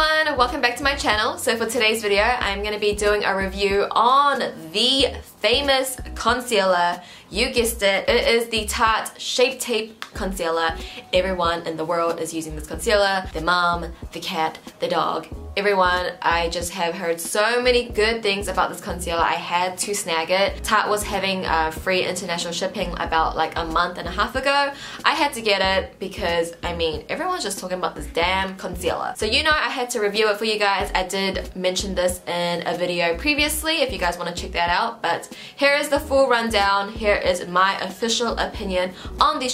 everyone, welcome back to my channel. So for today's video, I'm going to be doing a review on the famous concealer. You guessed it, it is the Tarte Shape Tape Concealer. Everyone in the world is using this concealer. The mom, the cat, the dog, everyone. I just have heard so many good things about this concealer. I had to snag it. Tarte was having free international shipping about like a month and a half ago. I had to get it because, I mean, everyone's just talking about this damn concealer. So you know I had to review it for you guys. I did mention this in a video previously if you guys want to check that out. But here is the full rundown. Here is my official opinion on the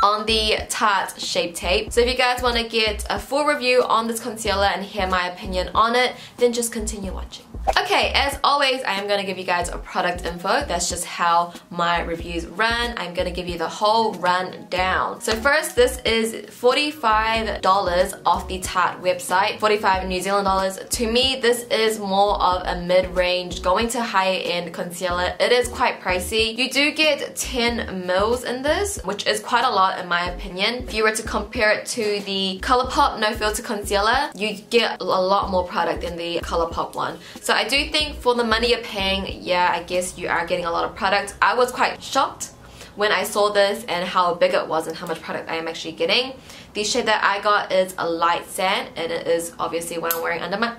on the Tarte Shape Tape. So if you guys want to get a full review on this concealer and hear my opinion on it, then just continue watching. Okay, as always, I am going to give you guys a product info. That's just how my reviews run. I'm going to give you the whole rundown. So first, this is $45 off the Tarte website, 45 New Zealand dollars. To me, this is more of a mid-range, going to higher end concealer. It is quite pricey. You do get 10 mils in this, which is quite a lot in my opinion. If you were to compare it to the Colourpop No Filter Concealer, you get a lot more product than the Colourpop one. So I do think for the money you're paying, yeah, I guess you are getting a lot of product. I was quite shocked when I saw this and how big it was and how much product I am actually getting. The shade that I got is a light sand, and it is obviously what I'm wearing under my...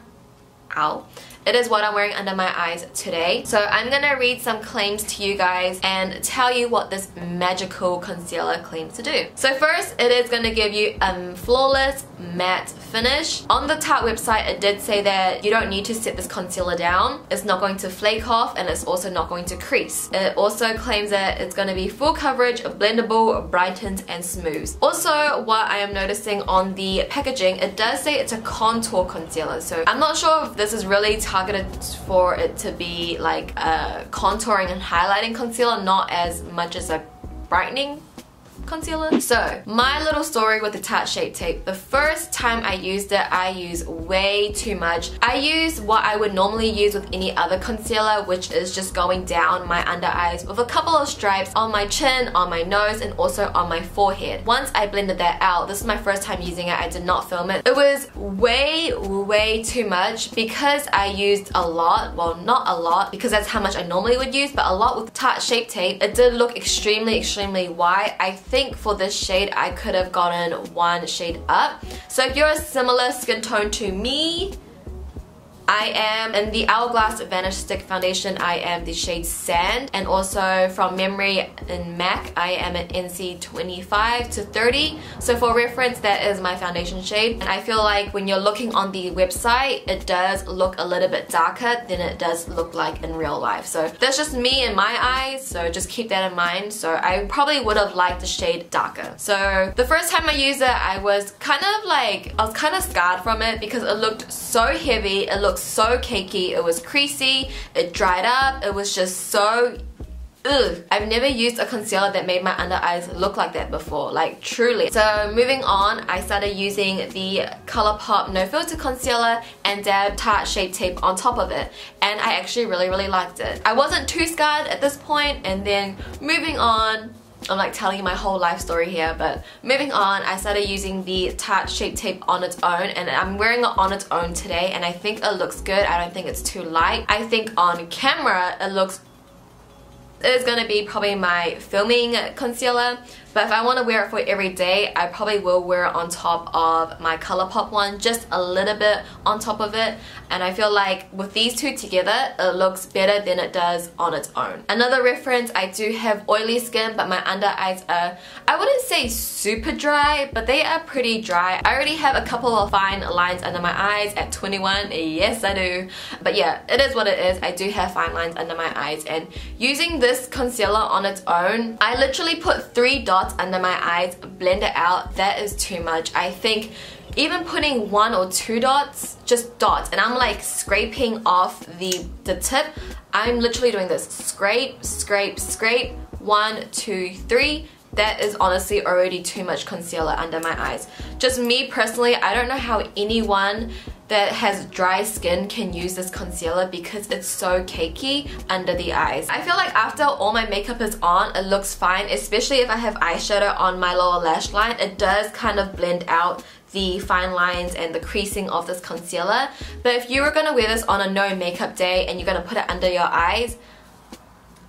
Ow. It is what I'm wearing under my eyes today. So I'm gonna read some claims to you guys and tell you what this magical concealer claims to do. So first, it is gonna give you a flawless matte finish. On the Tarte website, it did say that you don't need to set this concealer down. It's not going to flake off, and it's also not going to crease. It also claims that it's gonna be full coverage, blendable, brightens, and smooths. Also, what I am noticing on the packaging, it does say it's a contour concealer. So I'm not sure if this is really targeted for it to be like a contouring and highlighting concealer, not as much as a brightening concealer. So my little story with the Tarte Shape Tape. The first time I used it, I used way too much. I used what I would normally use with any other concealer, which is just going down my under eyes with a couple of stripes on my chin, on my nose, and also on my forehead. Once I blended that out, this is my first time using it, I did not film it. It was way too much because I used a lot. Well, not a lot because that's how much I normally would use, but a lot with Tarte Shape Tape. It did look extremely white. I think for this shade I could have gotten one shade up. So if you're a similar skin tone to me, I am in the Hourglass Vanish Stick Foundation. I am the shade Sand, and also from memory in MAC I am at NC 25 to 30. So for reference, that is my foundation shade, and I feel like when you're looking on the website, it does look a little bit darker than it does look like in real life. So that's just me and my eyes, so just keep that in mind. So I probably would have liked the shade darker. So the first time I used it, I was kind of scarred from it because it looked so heavy, it looked so cakey, it was creasy, it dried up, it was just so ugh. I've never used a concealer that made my under eyes look like that before, like truly. So moving on, I started using the Colourpop No Filter Concealer and dabbed Tarte Shape Tape on top of it, and I actually really liked it. I wasn't too scarred at this point, and then moving on, I'm like telling you my whole life story here, but moving on, I started using the Tarte Shape Tape on its own, and I'm wearing it on its own today, and I think it looks good. I don't think it's too light. I think on camera it is going to be probably my filming concealer, but if I want to wear it for every day, I probably will wear it on top of my Colourpop one, just a little bit on top of it, and I feel like with these two together, it looks better than it does on its own. Another reference, I do have oily skin, but my under eyes are, I wouldn't say super dry, but they are pretty dry. I already have a couple of fine lines under my eyes at 21, yes I do, but yeah, it is what it is. I do have fine lines under my eyes, and using this concealer on its own, I literally put 3 dots under my eyes, blend it out. That is too much. I think even putting 1 or 2 dots, just dots, and I'm like scraping off the tip. I'm literally doing this, scrape, 1, 2, 3. That is honestly already too much concealer under my eyes. Just me personally, I don't know how anyone that has dry skin can use this concealer because it's so cakey under the eyes. I feel like after all my makeup is on, it looks fine, especially if I have eyeshadow on my lower lash line. It does kind of blend out the fine lines and the creasing of this concealer. But if you were gonna wear this on a no makeup day and you're gonna put it under your eyes,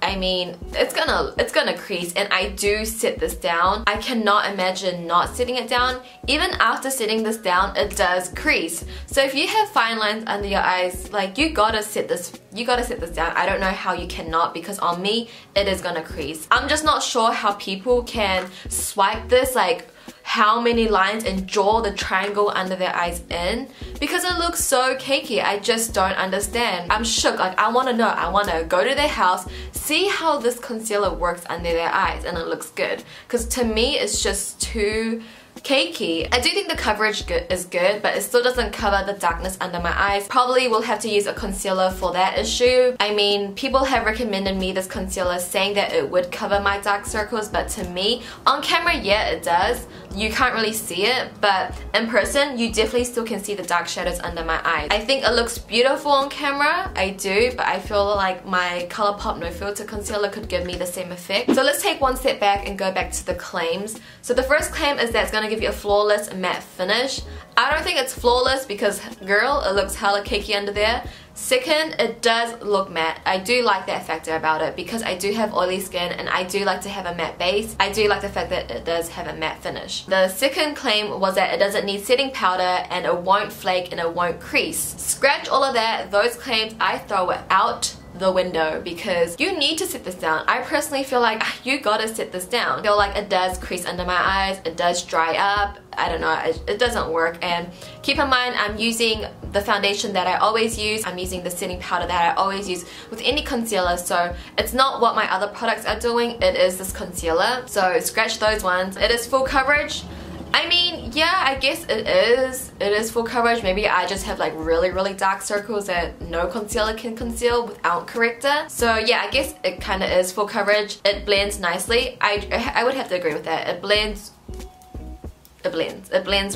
I mean, it's gonna crease, and I do sit this down. I cannot imagine not sitting it down. Even after sitting this down, it does crease. So if you have fine lines under your eyes, like, you gotta sit this down. I don't know how you cannot, because on me, it is gonna crease. I'm just not sure how people can swipe this, like, how many lines and draw the triangle under their eyes in, because it looks so cakey. I just don't understand. I'm shook. Like, I want to know. I want to go to their house, see how this concealer works under their eyes, and it looks good, because to me it's just too cakey. I do think the coverage is good, but it still doesn't cover the darkness under my eyes. Probably will have to use a concealer for that issue. I mean, people have recommended me this concealer saying that it would cover my dark circles, but to me, on camera, yeah, it does. You can't really see it, but in person, you definitely still can see the dark shadows under my eyes. I think it looks beautiful on camera, I do, but I feel like my Colourpop No Filter concealer could give me the same effect. So let's take one step back and go back to the claims. So the first claim is that it's gonna give you a flawless matte finish. I don't think it's flawless because, girl, it looks hella cakey under there. Second, it does look matte. I do like that factor about it because I do have oily skin and I do like to have a matte base. I do like the fact that it does have a matte finish. The second claim was that it doesn't need setting powder and it won't flake and it won't crease. Scratch all of that. Those claims, I throw it out the window because you need to sit this down. I personally feel like you gotta sit this down. I feel like it does crease under my eyes, it does dry up, I don't know, it doesn't work. And keep in mind, I'm using the foundation that I always use, I'm using the setting powder that I always use with any concealer, so it's not what my other products are doing, it is this concealer. So scratch those ones. It is full coverage. I mean, yeah, I guess it is full coverage. Maybe I just have like really dark circles that no concealer can conceal without corrector. So yeah, I guess it kind of is full coverage. It blends nicely. I would have to agree with that. It blends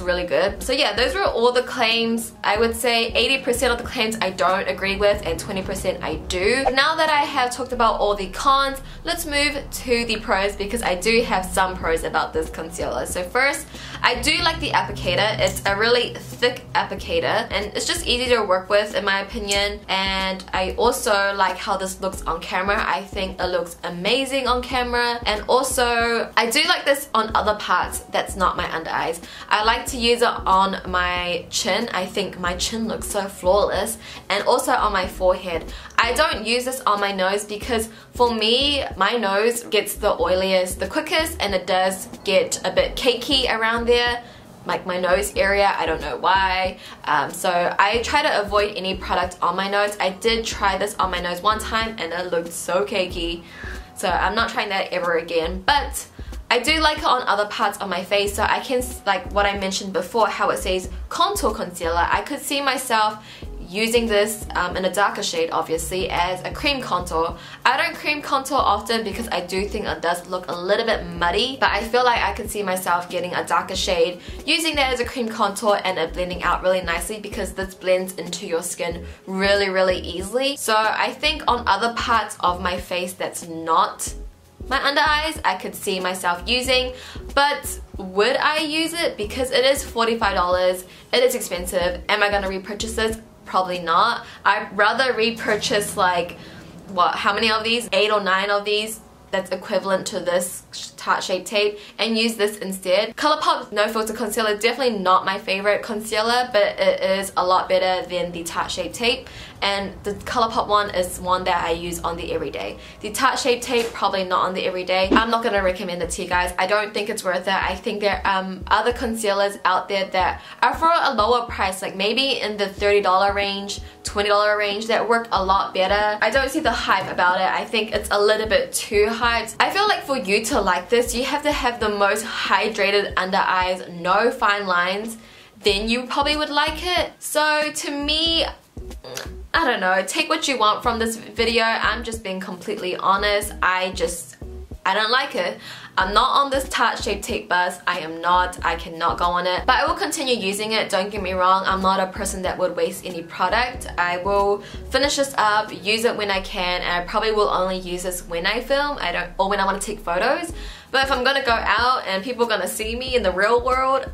really good. So yeah, those were all the claims. I would say 80% of the claims I don't agree with and 20% I do. Now that I have talked about all the cons, let's move to the pros because I do have some pros about this concealer. So first, I do like the applicator. It's a really thick applicator and it's just easy to work with in my opinion, and I also like how this looks on camera. I think it looks amazing on camera, and also I do like this on other parts that's not my under eyes. I like to use it on my chin. I think my chin looks so flawless, and also on my forehead. I don't use this on my nose because for me, my nose gets the oiliest the quickest, and it does get a bit cakey around there, like my nose area. I don't know why. So I try to avoid any product on my nose. I did try this on my nose one time and it looked so cakey, so I'm not trying that ever again. But I do like it on other parts of my face, so I can, like what I mentioned before, how it says contour concealer. I could see myself using this in a darker shade, obviously, as a cream contour. I don't cream contour often because I do think it does look a little bit muddy, but I feel like I could see myself getting a darker shade, using that as a cream contour, and it blending out really nicely because this blends into your skin really easily. So I think on other parts of my face that's not my under eyes, I could see myself using, but would I use it? Because it is $45, it is expensive. Am I gonna repurchase this? Probably not. I'd rather repurchase like, what, how many of these? 8 or 9 of these that's equivalent to this Tarte Shape Tape and use this instead. Colourpop No Filter Concealer, definitely not my favorite concealer, but it is a lot better than the Tarte Shape Tape, and the Colourpop one is one that I use on the everyday. The Tarte Shape Tape, probably not on the everyday. I'm not going to recommend it to you guys. I don't think it's worth it. I think there are other concealers out there that are for a lower price, like maybe in the $30 range, $20 range, that work a lot better. I don't see the hype about it. I think it's a little bit too hyped. I feel like for you to like this, you have to have the most hydrated under eyes, no fine lines, then you probably would like it. So to me, I don't know, take what you want from this video. I'm just being completely honest. I don't like it. I'm not on this Tarte Shape Tape bus. I cannot go on it. But I will continue using it, don't get me wrong. I'm not a person that would waste any product. I will finish this up, use it when I can, and I probably will only use this when I film, or when I want to take photos. But if I'm gonna go out and people are gonna see me in the real world,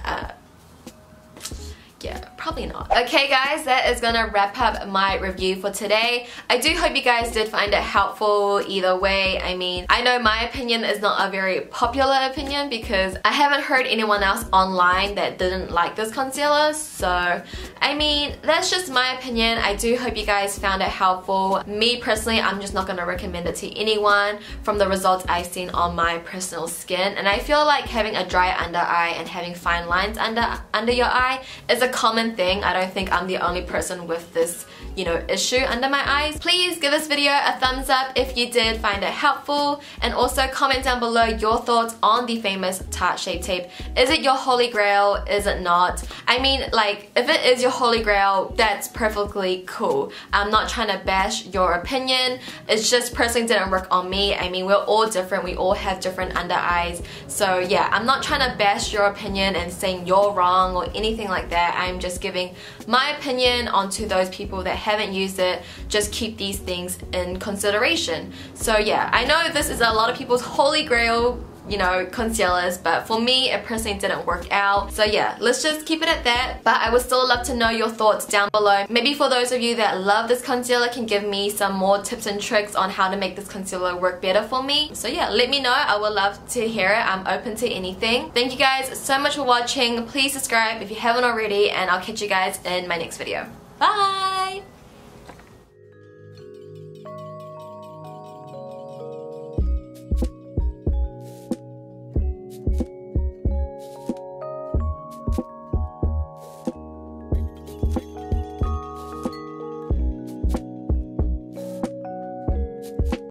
probably not. Okay guys, that is gonna wrap up my review for today. I do hope you guys did find it helpful either way. I mean, I know my opinion is not a very popular opinion because I haven't heard anyone else online that didn't like this concealer, so I mean, that's just my opinion. I do hope you guys found it helpful. Me personally, I'm just not gonna recommend it to anyone from the results I've seen on my personal skin, and I feel like having a dry under eye and having fine lines under your eye is a common thing. I don't think I'm the only person with this, you know, issue under my eyes. Please give this video a thumbs up if you did find it helpful, and also comment down below your thoughts on the famous Tarte Shape Tape. Is it your holy grail? Is it not? I mean, like, if it is your holy grail, that's perfectly cool. I'm not trying to bash your opinion. It's just personally didn't work on me. I mean, we're all different. We all have different under eyes. So yeah, I'm not trying to bash your opinion and saying you're wrong or anything like that. I'm just giving my opinion onto those people that haven't used it. Just keep these things in consideration. So yeah, I know this is a lot of people's holy grail, you know, concealers, but for me it personally didn't work out. So yeah, let's just keep it at that. But I would still love to know your thoughts down below. Maybe for those of you that love this concealer can give me some more tips and tricks on how to make this concealer work better for me. So yeah, let me know. I would love to hear it. I'm open to anything. Thank you guys so much for watching. Please subscribe if you haven't already, and I'll catch you guys in my next video. Bye!